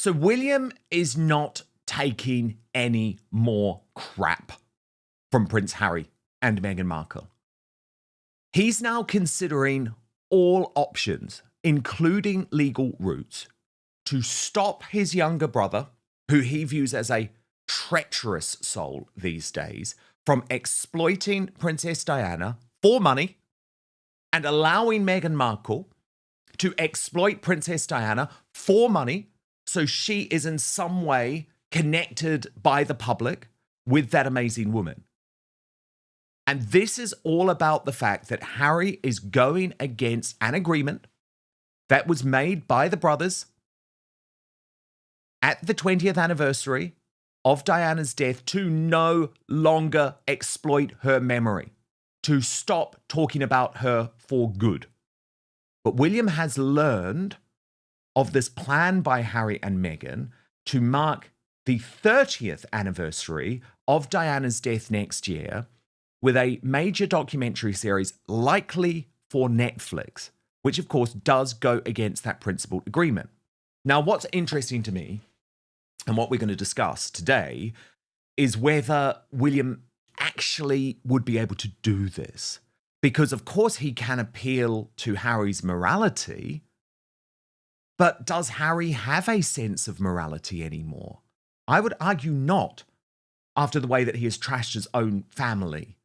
So William is not taking any more crap from Prince Harry and Meghan Markle. He's now considering all options, including legal routes, to stop his younger brother, who he views as a treacherous soul these days, from exploiting Princess Diana for money and allowing Meghan Markle to exploit Princess Diana for money so she is in some way connected by the public with that amazing woman. And this is all about the fact that Harry is going against an agreement that was made by the brothers at the 20th anniversary of Diana's death to no longer exploit her memory, to stop talking about her for good. But William has learned of this plan by Harry and Meghan to mark the 30th anniversary of Diana's death next year with a major documentary series likely for Netflix, which of course does go against that principled agreement. Now, what's interesting to me, and what we're going to discuss today, is whether William actually would be able to do this. Because of course he can appeal to Harry's morality, but does Harry have a sense of morality anymore? I would argue not, after the way that he has trashed his own family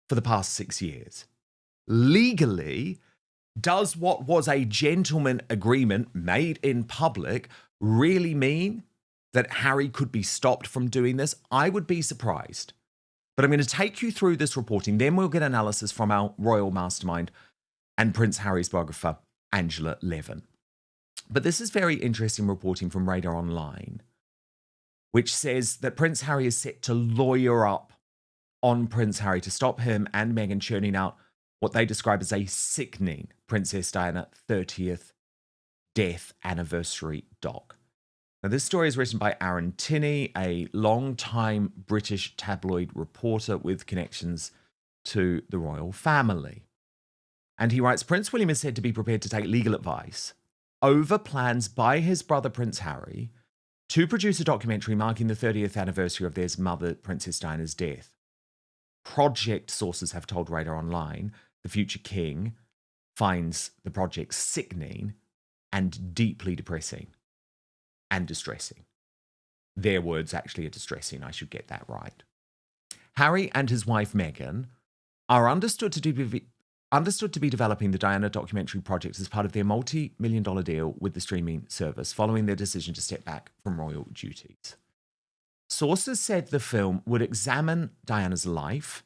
for the past 6 years. Legally, does what was a gentleman agreement made in public really mean that Harry could be stopped from doing this? I would be surprised. But I'm going to take you through this reporting, then we'll get analysis from our royal mastermind and Prince Harry's biographer, Angela Levin. But this is very interesting reporting from Radar Online, which says that Prince Harry is set to lawyer up on Prince Harry to stop him and Meghan churning out what they describe as a sickening Princess Diana 30th death anniversary doc. Now, this story is written by Aaron Tinney, a long-time British tabloid reporter with connections to the royal family. And he writes, Prince William is said to be prepared to take legal advice over plans by his brother Prince Harry to produce a documentary marking the 30th anniversary of their mother, Princess Diana's death. Project sources have told Radar Online the future king finds the project sickening and deeply depressing and distressing. Their words actually are distressing, I should get that right. Harry and his wife Meghan are understood to be developing the Diana documentary project as part of their multi-million-dollar deal with the streaming service following their decision to step back from royal duties. Sources said the film would examine Diana's life,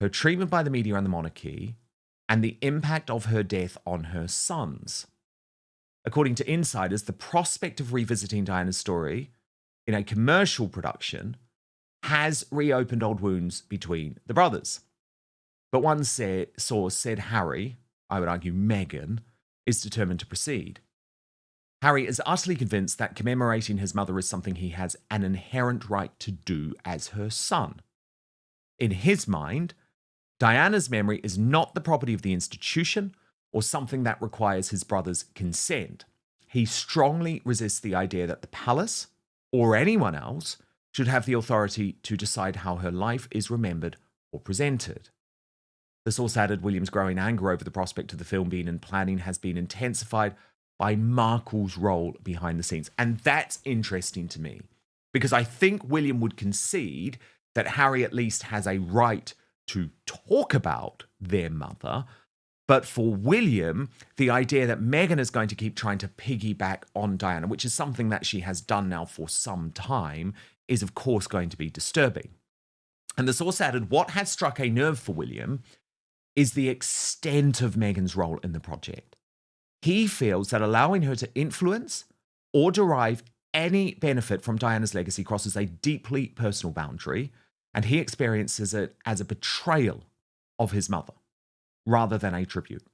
her treatment by the media and the monarchy, and the impact of her death on her sons. According to insiders, the prospect of revisiting Diana's story in a commercial production has reopened old wounds between the brothers. But one source said Harry, I would argue Meghan, is determined to proceed. Harry is utterly convinced that commemorating his mother is something he has an inherent right to do as her son. In his mind, Diana's memory is not the property of the institution or something that requires his brother's consent. He strongly resists the idea that the palace or anyone else should have the authority to decide how her life is remembered or presented. The source added William's growing anger over the prospect of the film being in planning has been intensified by Markle's role behind the scenes. And that's interesting to me, because I think William would concede that Harry at least has a right to talk about their mother. But for William, the idea that Meghan is going to keep trying to piggyback on Diana, which is something that she has done now for some time, is of course going to be disturbing. And the source added, what has struck a nerve for William is the extent of Meghan's role in the project. He feels that allowing her to influence or derive any benefit from Diana's legacy crosses a deeply personal boundary, and he experiences it as a betrayal of his mother rather than a tribute.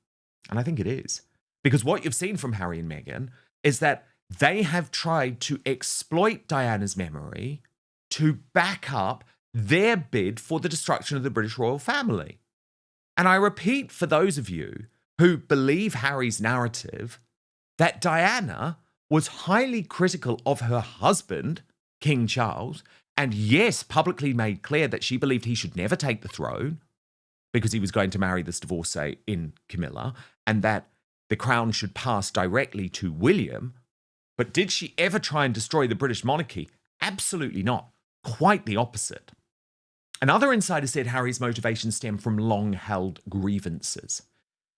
And I think it is. Because what you've seen from Harry and Meghan is that they have tried to exploit Diana's memory to back up their bid for the destruction of the British royal family. And I repeat, for those of you who believe Harry's narrative, that Diana was highly critical of her husband, King Charles, and yes, publicly made clear that she believed he should never take the throne because he was going to marry this divorcee in Camilla, and that the crown should pass directly to William. But did she ever try and destroy the British monarchy? Absolutely not. Quite the opposite. Another insider said Harry's motivations stem from long-held grievances.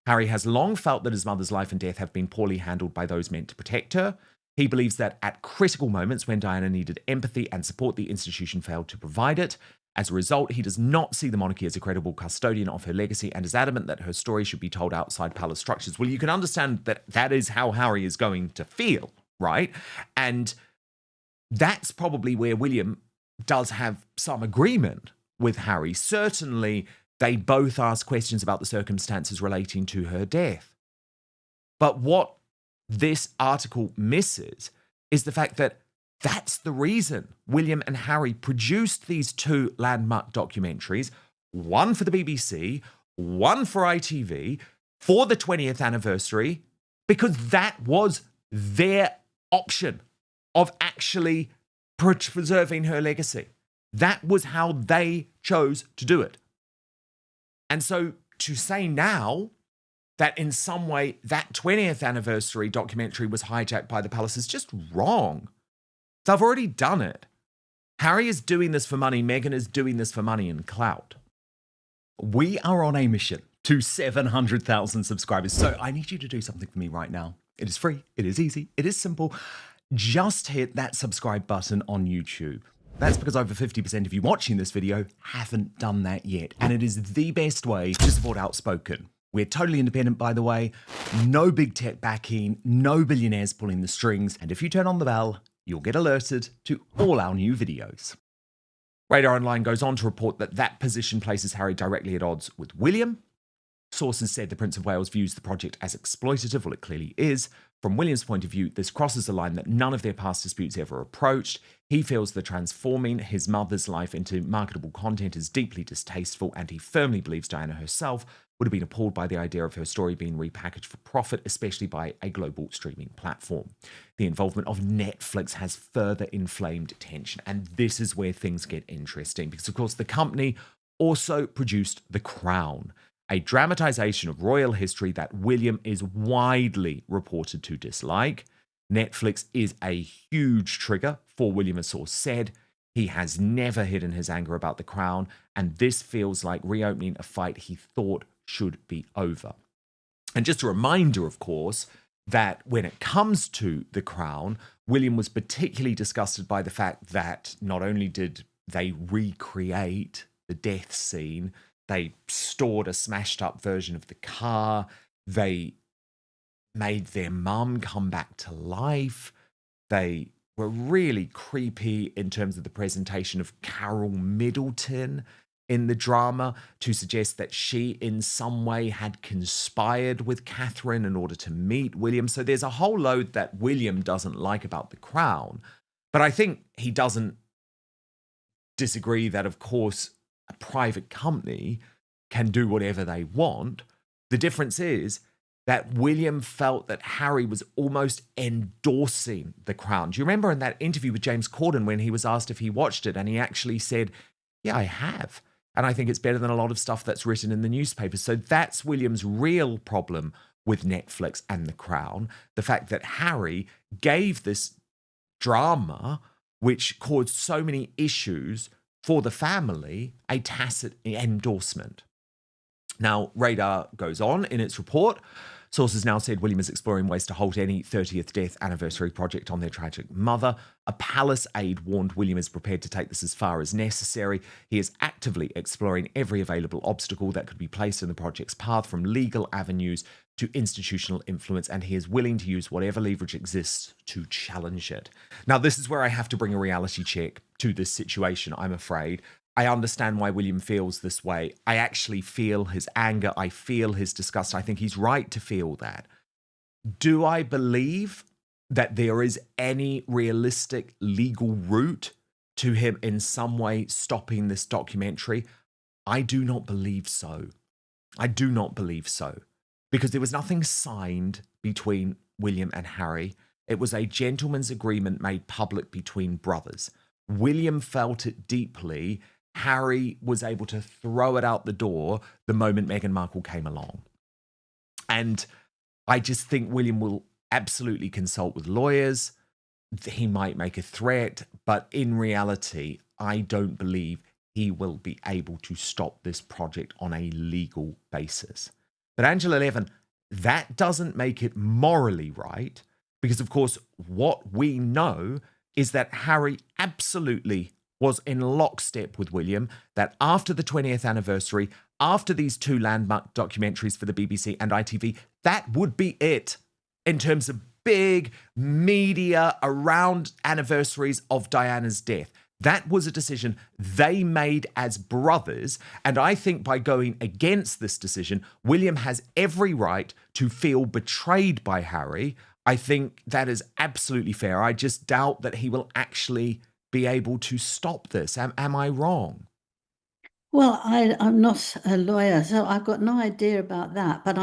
Harry has long felt that his mother's life and death have been poorly handled by those meant to protect her. He believes that at critical moments when Diana needed empathy and support, the institution failed to provide it. As a result, he does not see the monarchy as a credible custodian of her legacy and is adamant that her story should be told outside palace structures. Well, you can understand that that is how Harry is going to feel, right? And that's probably where William does have some agreement with Harry. Certainly, they both ask questions about the circumstances relating to her death. But what this article misses is the fact that that's the reason William and Harry produced these two landmark documentaries, one for the BBC, one for ITV, for the 20th anniversary, because that was their option of actually preserving her legacy. That was how they chose to do it. And so to say now that in some way that 20th anniversary documentary was hijacked by the palace is just wrong. They've already done it. Harry is doing this for money. Meghan is doing this for money and clout. We are on a mission to 700,000 subscribers. So I need you to do something for me right now. It is free. It is easy. It is simple. Just hit that subscribe button on YouTube. That's because over 50% of you watching this video haven't done that yet. And it is the best way to support Outspoken. We're totally independent, by the way. No big tech backing, no billionaires pulling the strings. And if you turn on the bell, you'll get alerted to all our new videos. Radar Online goes on to report that that position places Harry directly at odds with William. Sources said the Prince of Wales views the project as exploitative. Well, it clearly is. From William's point of view, this crosses a line that none of their past disputes ever approached. He feels that transforming his mother's life into marketable content is deeply distasteful, and he firmly believes Diana herself would have been appalled by the idea of her story being repackaged for profit, especially by a global streaming platform. The involvement of Netflix has further inflamed tension, and this is where things get interesting, because of course the company also produced The Crown, a dramatization of royal history that William is widely reported to dislike. Netflix is a huge trigger for William, a source said. He has never hidden his anger about The Crown, and this feels like reopening a fight he thought should be over. And just a reminder, of course, that when it comes to The Crown, William was particularly disgusted by the fact that not only did they recreate the death scene, they stored a smashed up version of the car, they made their mum come back to life, they were really creepy in terms of the presentation of Carol Middleton in the drama to suggest that she in some way had conspired with Catherine in order to meet William. So there's a whole load that William doesn't like about The Crown. But I think he doesn't disagree that, of course, a private company can do whatever they want. The difference is that William felt that Harry was almost endorsing The Crown. Do you remember in that interview with James Corden when he was asked if he watched it, and he actually said, yeah, I have. And I think it's better than a lot of stuff that's written in the newspapers. So that's William's real problem with Netflix and The Crown. The fact that Harry gave this drama, which caused so many issues for the family, a tacit endorsement. Now, Radar goes on in its report. Sources now said William is exploring ways to halt any 30th death anniversary project on their tragic mother. A palace aide warned William is prepared to take this as far as necessary. He is actively exploring every available obstacle that could be placed in the project's path, from legal avenues to institutional influence, and he is willing to use whatever leverage exists to challenge it. Now, this is where I have to bring a reality check to this situation, I'm afraid. I understand why William feels this way. I actually feel his anger. I feel his disgust. I think he's right to feel that. Do I believe that there is any realistic legal route to him in some way stopping this documentary? I do not believe so. I do not believe so. Because there was nothing signed between William and Harry. It was a gentleman's agreement made public between brothers. William felt it deeply. Harry was able to throw it out the door the moment Meghan Markle came along. And I just think William will absolutely consult with lawyers. He might make a threat, but in reality, I don't believe he will be able to stop this project on a legal basis. But Angela Levin, that doesn't make it morally right, because of course, what we know is that Harry absolutely was in lockstep with William, that after the 20th anniversary, after these two landmark documentaries for the BBC and ITV, that would be it in terms of big media around anniversaries of Diana's death. That was a decision they made as brothers. And I think by going against this decision, William has every right to feel betrayed by Harry. I think that is absolutely fair. I just doubt that he will actually be able to stop this. Am I wrong? Well, I'm not a lawyer, so I've got no idea about that. But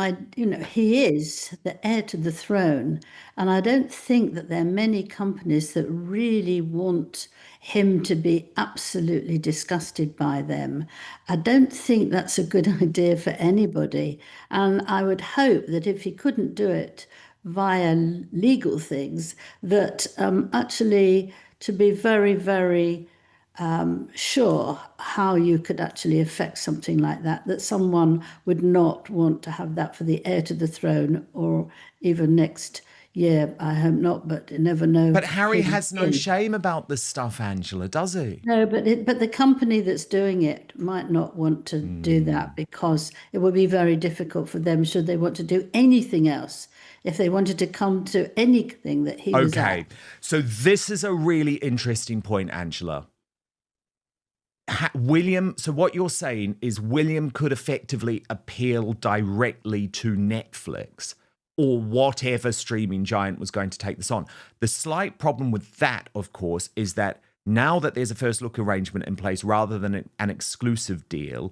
he is the heir to the throne, and I don't think that there are many companies that really want him to be absolutely disgusted by them. I don't think that's a good idea for anybody. And I would hope that if he couldn't do it via legal things, that actually to be very, very sure how you could actually affect something like that, that someone would not want to have that for the heir to the throne, or even next year. I hope not, but you never know. But Harry has no shame about this stuff, Angela, does he? No, but the company that's doing it might not want to do that, because it would be very difficult for them should they want to do anything else. If they wanted to come to anything that he was at. Okay, so this is a really interesting point, Angela. William, so what you're saying is William could effectively appeal directly to Netflix or whatever streaming giant was going to take this on. The slight problem with that, of course, is that now that there's a first look arrangement in place rather than an exclusive deal,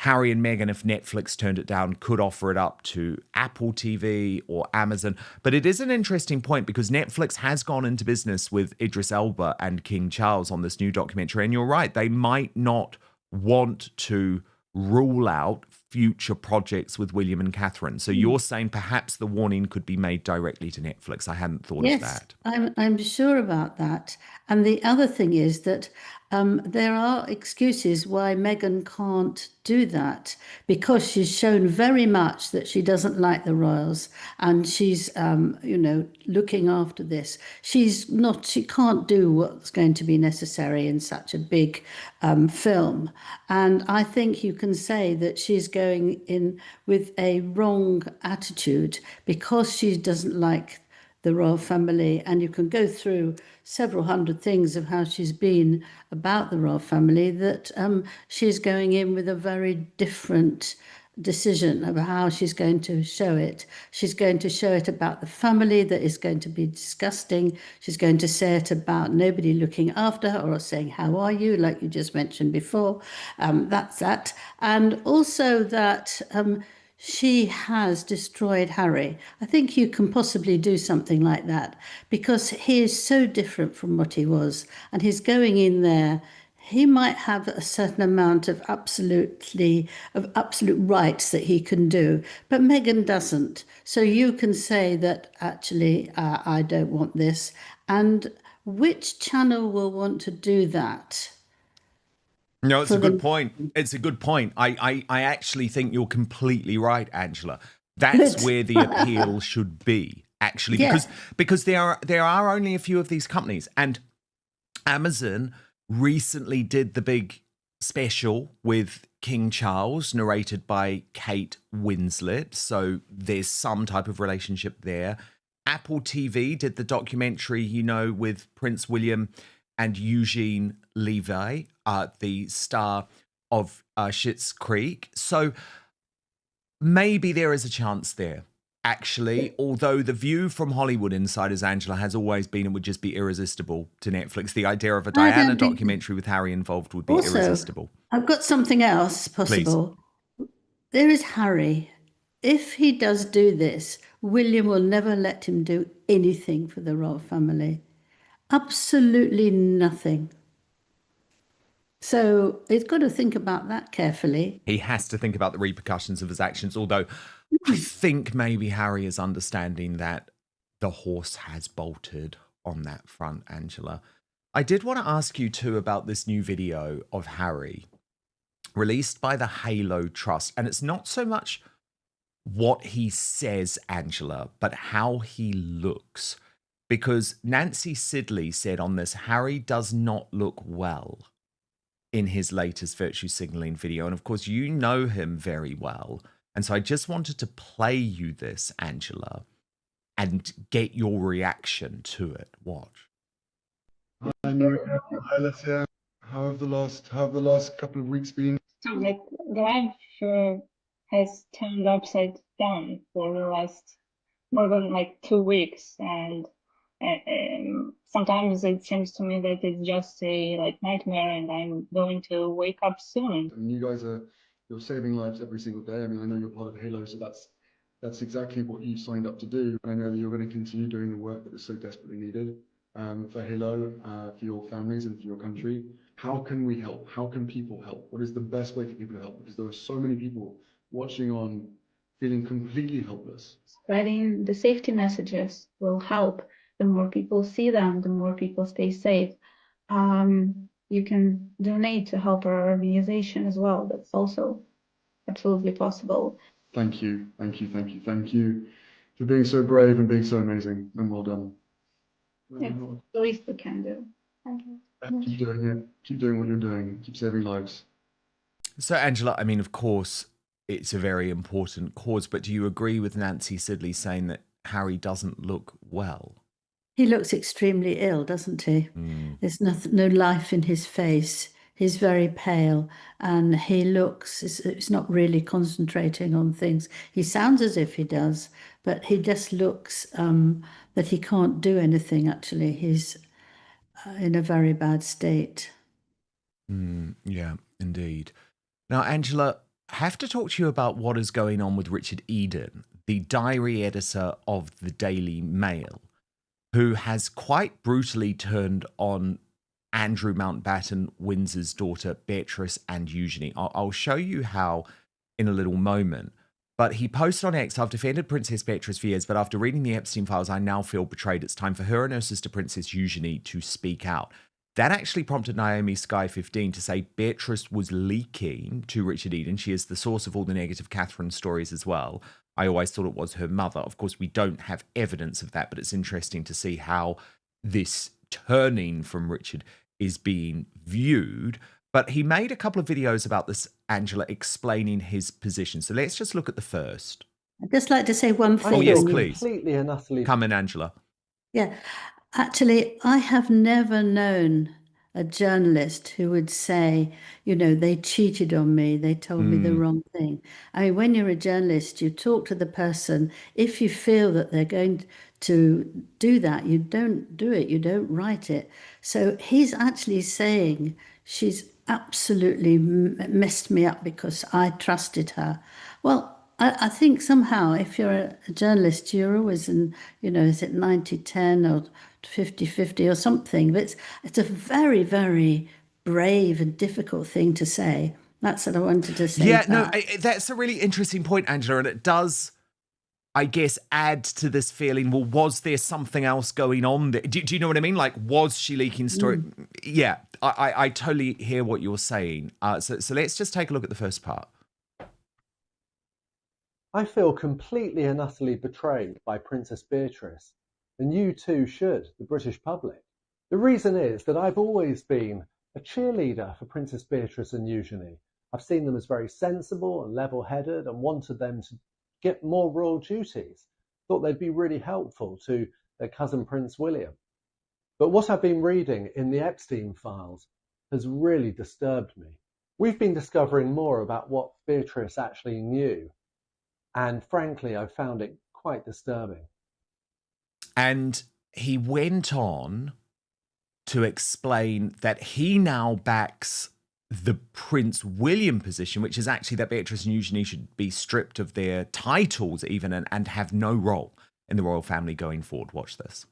Harry and Meghan, if Netflix turned it down, could offer it up to Apple TV or Amazon. But it is an interesting point, because Netflix has gone into business with Idris Elba and King Charles on this new documentary. And you're right, they might not want to rule out future projects with William and Catherine. So you're saying perhaps the warning could be made directly to Netflix. I hadn't thought of that. I'm sure about that. And the other thing is that there are excuses why Meghan can't do that, because she's shown very much that she doesn't like the royals, and she's looking after this. She can't do what's going to be necessary in such a big film. And I think you can say that she's going in with a wrong attitude because she doesn't like the royal family. And you can go through several hundred things of how she's been about the royal family, that she's going in with a very different decision of how she's going to show it. She's going to show it about the family that is going to be disgusting. She's going to say it about nobody looking after her or saying, how are you, like you just mentioned before. That's that. And also that she has destroyed Harry. I think you can possibly do something like that, because he is so different from what he was, and he's going in there. He might have a certain amount of absolute rights that he can do, but Meghan doesn't. So you can say that actually I don't want this. And which channel will want to do that? No, it's a good point. It's a good point. I actually think you're completely right, Angela. That's where the appeal should be, actually, because there are only a few of these companies, and Amazon recently did the big special with King Charles, narrated by Kate Winslet. So there's some type of relationship there. Apple TV did the documentary, with Prince William and Eugene Levy, the star of Schitt's Creek. So maybe there is a chance there, actually, although the view from Hollywood insiders, Angela, has always been it would just be irresistible to Netflix. The idea of a Diana documentary with Harry involved would be irresistible. I've got something else possible. Please. There is Harry. If he does do this, William will never let him do anything for the royal family. Absolutely nothing. So he's got to think about that carefully. He has to think about the repercussions of his actions, although I think maybe Harry is understanding that the horse has bolted on that front, Angela. I did want to ask you too about this new video of Harry released by the Halo Trust. And it's not so much what he says, Angela, but how he looks. Because Nancy Sidley said on this, Harry does not look well in his latest virtue signaling video. And of course, you know him very well. And so I just wanted to play you this, Angela, and get your reaction to it. Watch. Hi, America. Hi, Alessia. How have the last couple of weeks been? Like life has turned upside down for the last more than like 2 weeks, and sometimes it seems to me that it's just a like nightmare, and I'm going to wake up soon. I mean, you're saving lives every single day. I mean, I know you're part of Halo, so that's exactly what you signed up to do. And I know that you're going to continue doing the work that is so desperately needed for Halo, for your families and for your country. How can we help? How can people help? What is the best way for people to help? Because there are so many people watching on feeling completely helpless. Spreading the safety messages will help. The more people see them, the more people stay safe. You can donate to help our organization as well. That's also absolutely possible. Thank you for being so brave and being so amazing, and well done. It's the least we can do. Thank you. Keep doing it. Keep doing what you're doing. Keep saving lives. So, Angela, I mean, of course, it's a very important cause, but do you agree with Nancy Sidley saying that Harry doesn't look well? He looks extremely ill, doesn't he? There's no life in his face. He's very pale, and he looks, it's not really concentrating on things. He sounds as if he does, but he just looks that he can't do anything, actually. He's in a very bad state. Yeah, indeed. Now, Angela, I have to talk to you about what is going on with Richard Eden, the diary editor of the Daily Mail, who has quite brutally turned on Andrew Mountbatten, Windsor's daughter, Beatrice and Eugenie. I'll show you how in a little moment. But he posted on X, I've defended Princess Beatrice for years, but after reading the Epstein files, I now feel betrayed. It's time for her and her sister Princess Eugenie to speak out. That actually prompted Naomi Sky 15 to say Beatrice was leaking to Richard Eden. She is the source of all the negative Catherine stories as well. I always thought it was her mother. Of course, we don't have evidence of that, but it's interesting to see how this turning from Richard is being viewed. But he made a couple of videos about this, Angela, explaining his position. So let's just look at the first. I'd just like to say one thing. Oh, yes, please. Completely and utterly. Come in, Angela. Yeah, actually, I have never known a journalist who would say, you know, they cheated on me, they told me the wrong thing. I mean, when you're a journalist, you talk to the person. If you feel that they're going to do that, you don't do it, you don't write it. So he's actually saying she's absolutely messed me up because I trusted her. Well, I think somehow if you're a journalist, you're always in, you know, is it 90-10 or 50-50 or something? But it's a very, very brave and difficult thing to say. That's what I wanted to say. Yeah, no, that's a really interesting point, Angela. And it does, I guess, add to this feeling, well, was there something else going on there? Do you know what I mean? Like, was she leaking story? Yeah, I totally hear what you're saying. So let's just take a look at the first part. I feel completely and utterly betrayed by Princess Beatrice, and you too should, the British public. The reason is that I've always been a cheerleader for Princess Beatrice and Eugenie. I've seen them as very sensible and level-headed and wanted them to get more royal duties. Thought they'd be really helpful to their cousin Prince William. But what I've been reading in the Epstein files has really disturbed me. We've been discovering more about what Beatrice actually knew, and frankly, I found it quite disturbing. And he went on to explain that he now backs the Prince William position, which is actually that Beatrice and Eugenie should be stripped of their titles even and have no role in the royal family going forward. Watch this.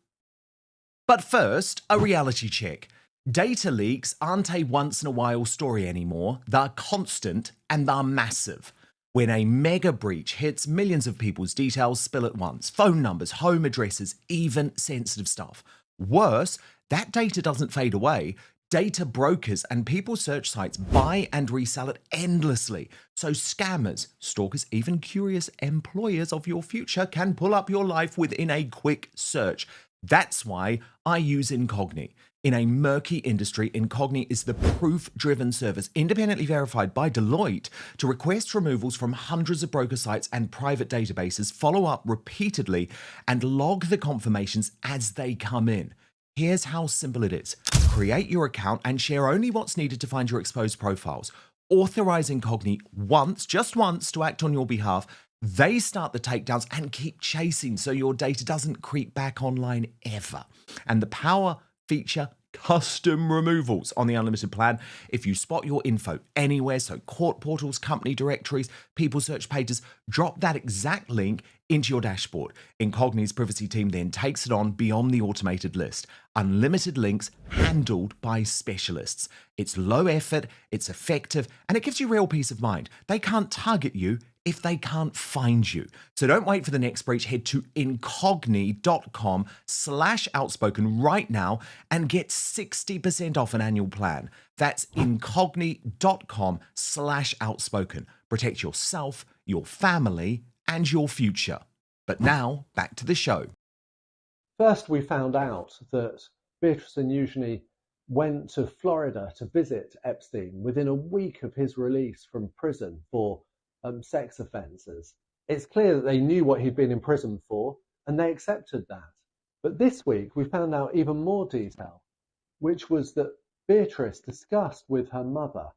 But first, a reality check. Data leaks aren't a once-in-a-while story anymore. They're constant and they're massive. When a mega breach hits, millions of people's details spill at once. Phone numbers, home addresses, even sensitive stuff. Worse, that data doesn't fade away. Data brokers and people search sites buy and resell it endlessly. So scammers, stalkers, even curious employers of your future can pull up your life within a quick search. That's why I use Incogni. In a murky industry, Incogni is the proof-driven service independently verified by Deloitte to request removals from hundreds of broker sites and private databases, follow up repeatedly, and log the confirmations as they come in. Here's how simple it is. Create your account and share only what's needed to find your exposed profiles. Authorize Incogni once, just once, to act on your behalf. They start the takedowns and keep chasing so your data doesn't creep back online ever. And the power feature custom removals on the unlimited plan if you spot your info anywhere, so court portals, company directories, people search pages, drop that exact link into your dashboard. Incogni's privacy team then takes it on beyond the automated list. Unlimited links handled by specialists. It's low effort, it's effective, and it gives you real peace of mind. They can't target you if they can't find you. So don't wait for the next breach. Head to incogni.com/outspoken right now and get 60% off an annual plan. That's incogni.com/outspoken. Protect yourself, your family, and your future. But now, back to the show. First, we found out that Beatrice and Eugenie went to Florida to visit Epstein within a week of his release from prison for sex offences. It's clear that they knew what he'd been in prison for, and they accepted that. But this week, we found out even more detail, which was that Beatrice discussed with her mother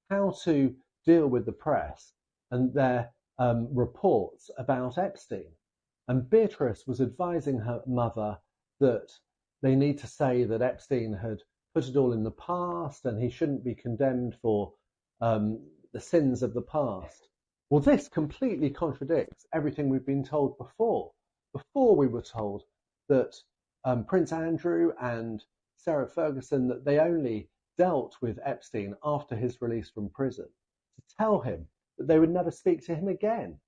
how to deal with the press and their reports about Epstein. And Beatrice was advising her mother that they need to say that Epstein had put it all in the past and he shouldn't be condemned for the sins of the past. Well, this completely contradicts everything we've been told before. Before we were told that Prince Andrew and Sarah Ferguson, that they only dealt with Epstein after his release from prison to tell him that they would never speak to him again.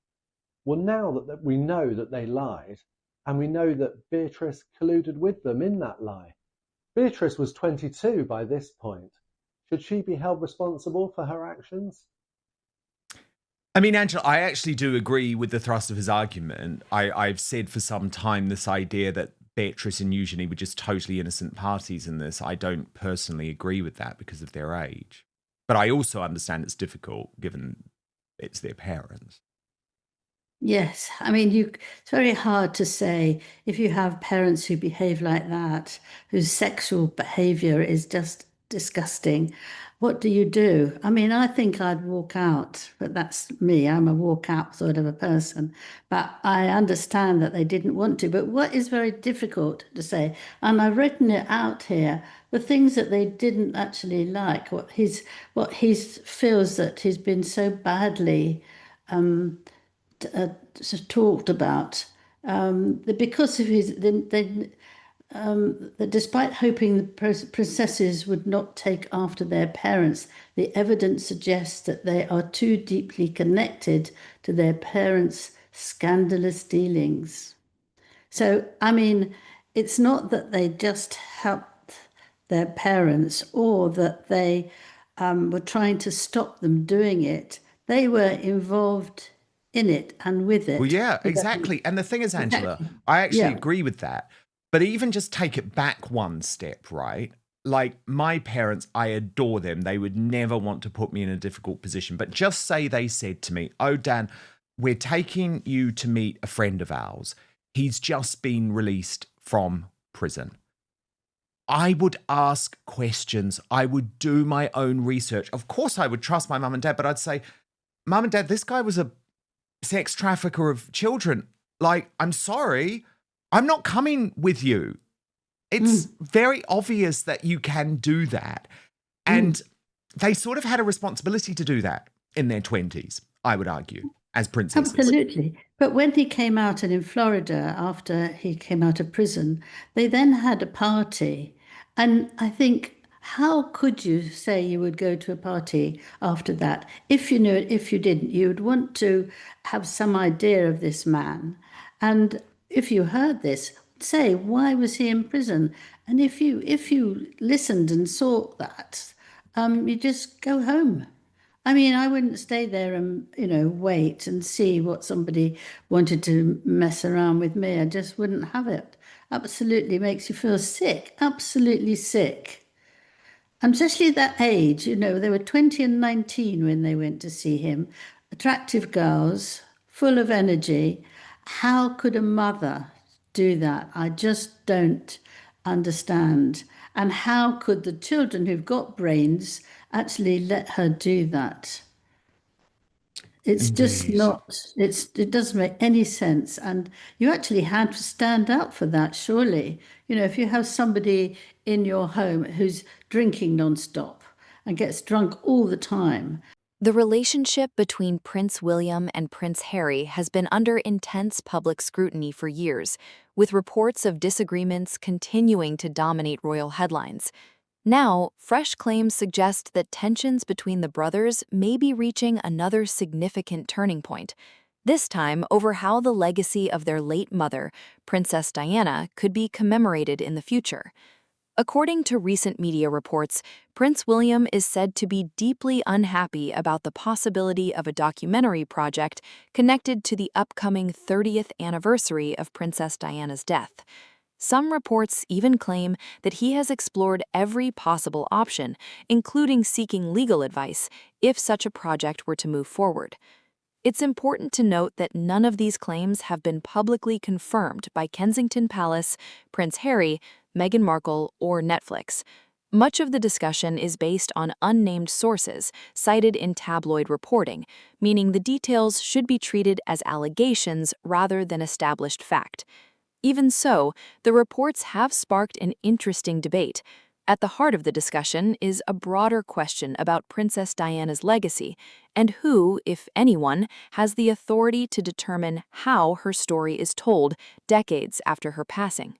Well, now that we know that they lied, and we know that Beatrice colluded with them in that lie. Beatrice was 22 by this point. Should she be held responsible for her actions? I mean, Angela, I actually do agree with the thrust of his argument. I've said for some time this idea that Beatrice and Eugenie were just totally innocent parties in this. I don't personally agree with that because of their age. But I also understand it's difficult given it's their parents. Yes, I mean, it's very hard to say if you have parents who behave like that, whose sexual behavior is just disgusting. What do you do? I mean, I think I'd walk out, but that's me. I'm a walk out sort of a person. But I understand that they didn't want to. But what is very difficult to say, and I've written it out here, the things that they didn't actually like, what he feels that he's been so badly talked about, because of his, that despite hoping the princesses would not take after their parents, the evidence suggests that they are too deeply connected to their parents' scandalous dealings. So, I mean, it's not that they just helped their parents or that they were trying to stop them doing it. They were involved in it and with it. Well, yeah, exactly. And the thing is, Angela, I actually agree with that. But even just take it back one step, right? Like my parents, I adore them. They would never want to put me in a difficult position. But just say they said to me, "Oh, Dan, we're taking you to meet a friend of ours. He's just been released from prison." I would ask questions. I would do my own research. Of course, I would trust my mum and dad, but I'd say, "Mum and Dad, this guy was a sex trafficker of children. Like, I'm sorry. I'm not coming with you." It's very obvious that you can do that. And they sort of had a responsibility to do that in their 20s, I would argue, as princesses. Absolutely. But when he came out and in Florida, after he came out of prison, they then had a party. And I think, how could you say you would go to a party after that? If you knew it, if you didn't, you would want to have some idea of this man. And if you heard this, say, why was he in prison? And if you listened and saw that, you just go home. I mean, I wouldn't stay there and, wait and see what somebody wanted to mess around with me. I just wouldn't have it. Absolutely makes you feel sick, absolutely sick. And especially that age, they were 20 and 19 when they went to see him. Attractive girls, full of energy. How could a mother do that? I just don't understand. And how could the children who've got brains actually let her do that? It's just Indeed. not, it doesn't make any sense. And you actually had to stand up for that, surely. If you have somebody in your home who's drinking nonstop and gets drunk all the time. The relationship between Prince William and Prince Harry has been under intense public scrutiny for years, with reports of disagreements continuing to dominate royal headlines. Now, fresh claims suggest that tensions between the brothers may be reaching another significant turning point, this time over how the legacy of their late mother, Princess Diana, could be commemorated in the future. According to recent media reports, Prince William is said to be deeply unhappy about the possibility of a documentary project connected to the upcoming 30th anniversary of Princess Diana's death. Some reports even claim that he has explored every possible option, including seeking legal advice, if such a project were to move forward. It's important to note that none of these claims have been publicly confirmed by Kensington Palace, Prince Harry, Meghan Markle, or Netflix. Much of the discussion is based on unnamed sources cited in tabloid reporting, meaning the details should be treated as allegations rather than established fact. Even so, the reports have sparked an interesting debate. At the heart of the discussion is a broader question about Princess Diana's legacy and who, if anyone, has the authority to determine how her story is told decades after her passing.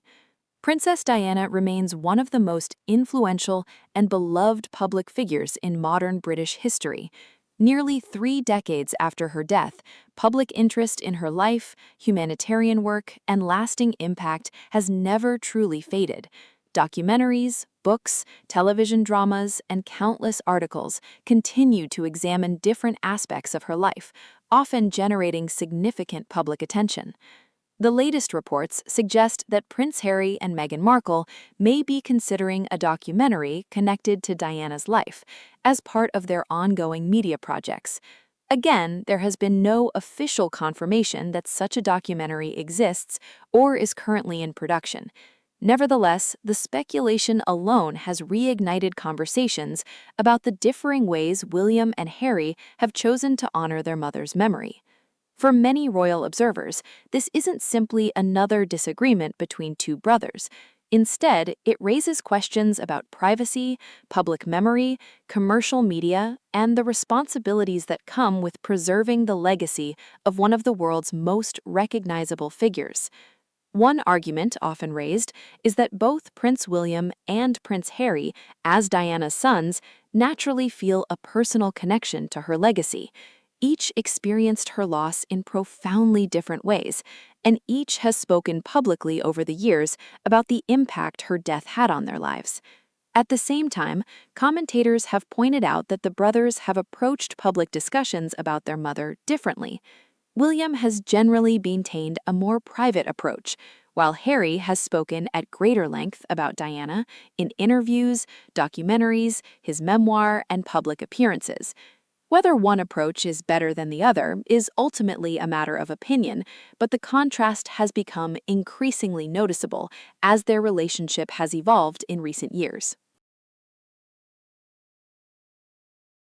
Princess Diana remains one of the most influential and beloved public figures in modern British history. Nearly 3 decades after her death, public interest in her life, humanitarian work, and lasting impact has never truly faded. Documentaries, books, television dramas, and countless articles continue to examine different aspects of her life, often generating significant public attention. The latest reports suggest that Prince Harry and Meghan Markle may be considering a documentary connected to Diana's life as part of their ongoing media projects. Again, there has been no official confirmation that such a documentary exists or is currently in production. Nevertheless, the speculation alone has reignited conversations about the differing ways William and Harry have chosen to honor their mother's memory. For many royal observers, this isn't simply another disagreement between two brothers. Instead, it raises questions about privacy, public memory, commercial media, and the responsibilities that come with preserving the legacy of one of the world's most recognizable figures. One argument often raised is that both Prince William and Prince Harry, as Diana's sons, naturally feel a personal connection to her legacy. Each experienced her loss in profoundly different ways, and each has spoken publicly over the years about the impact her death had on their lives. At the same time, commentators have pointed out that the brothers have approached public discussions about their mother differently. William has generally maintained a more private approach, while Harry has spoken at greater length about Diana in interviews, documentaries, his memoir, and public appearances. Whether one approach is better than the other is ultimately a matter of opinion, but the contrast has become increasingly noticeable as their relationship has evolved in recent years.